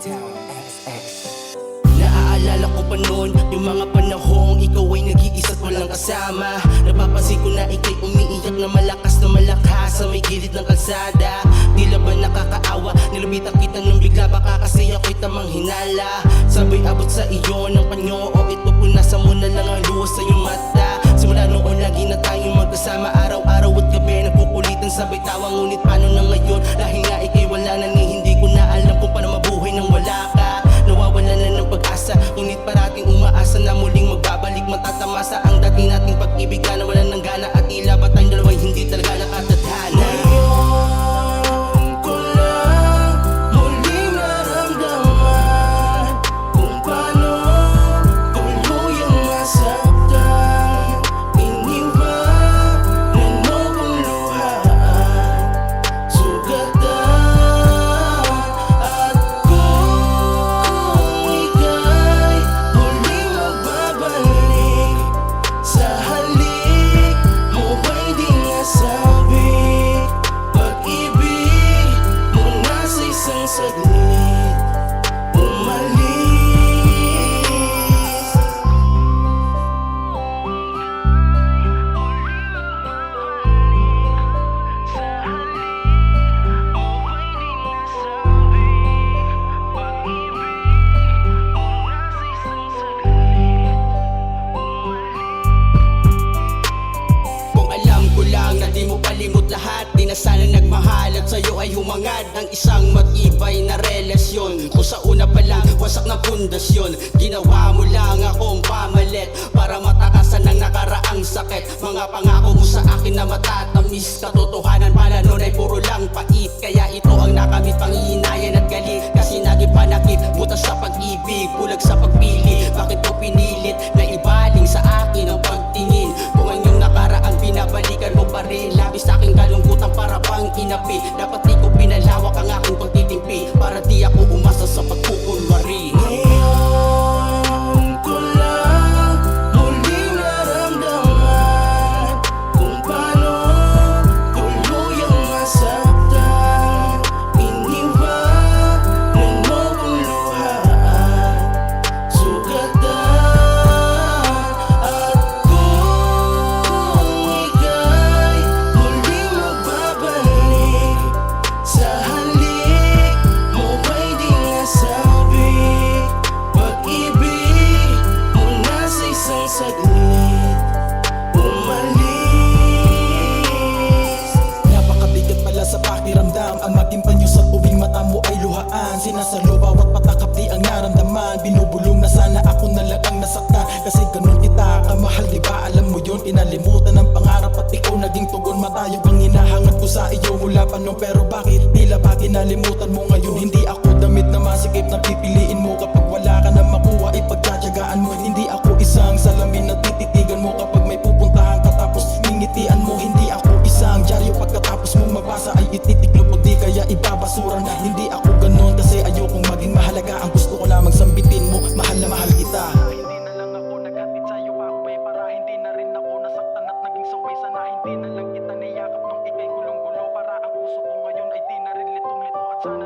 Town XX. Naaalala ko pa noon, yung mga panahong ikaw ay nag-iisa't walang kasama. Napapansin ko na ika'y umiiyak na malakas sa may gilid ng kalsada. Tila ba nakakaawa, nilupitan kita nung bigla, baka kasi ako'y tamang hinala. Sabay abot sa iyo ng panyo, o ito punasan mo na lang ang luha sa iyong mata. Simula noon lagi na tayong magkasama, araw-araw at gabi nagkukulitan sabay tawa. Ngunit paano na ngayon, dahil nga ika'y wala na ni hindi ko na alam kung paano mabuhay nang wala ka. Nawawala na ng pag-asa, ngunit parating umaasa na muling magbabalik. Matatamasa ang dati nating pag-ibig na nawalan ng gana, at tila ba tayong dalawa'y hindi talaga nakatadhana. Ngayon ko lang muling naramdaman kung paano tuluyang masaktan. Iniwanan mo kong luhaan, sugatan, at kung ika'y muling magbabalik, sa halik mo ba'y di nasabi pag-ibig mo na sa isang saglit umalis. Kung alam ko lang na di mo palimot lahat, di na sana nagmahal at sa'yo ay humangad ang isang matibay na relasyon. Kung sa una pa lang wasak na pundasyon, ginawa mo lang akong pamalit para matakasan ng nakaraang sakit. Mga pangako mo sa akin na matatamis, katotohanan pala nun ay puro lang pait. Kaya ito ang nakamit, panghihinayan at galit, kasi naging panakip, butas sa pag-ibig, bulag sa pagpili. Bakit mo pinilit na ibaling sa akin ang pagtingin, kung ang iyong nakaraang binabalikan mo pa rin? Labis sa aking kalungkutan para bang inapi, dapat di ko pinalawak ang aking pagtitimpi para di ako umasa sa pagkukunwari. Ngayon ko lang muling naramdaman kung paano tuluyang masaktan. Iniwanan mo kong luhaan, sugatan, at kung ika'y muling magbabalik, sa halik mo ba'y di nasabi pag-ibig mo na sa isang saglit umalis. Napakabigat pala sa pakiramdam ang matimpan nyo sa tuwing mata mo ay luhaan. Sinasalo bawat patakap di ang naramdaman, binubulong na sana ako na lang ang nasaktan. Kasi ganun kita kamahal, di ba alam mo yun? Pinalimutan ng pangarap at ikaw naging tugon. Matayog ang hinahangat ko sa iyo mula pa noon, pero bakit tila ba kinalimutan mo ngayon? Hindi ako damit na masikip na pipiliin mo kapag wala ka na makuha, ipagtsatsagaan mo. Hindi ako isang salamin na tititigan mo kapag may pupuntahan ka tapos ngingitian mo. Hindi ako isang dyaryo pagkatapos mong mabasa ay ititiklop o di kaya ibabasura na. Hindi ako ganun kasi ayokong maging mahalaga, ang gusto ko lamang sambitin mo, mahal na mahal kita. Hindi na lang ako naghatid sa'yo kakbay para hindi na rin ako nasaktan at naging saway. Sana hindi na lang kita niyakap nung ika'y gulong-gulo para ang puso ko ngayon ay di na rin litong-lito. At sana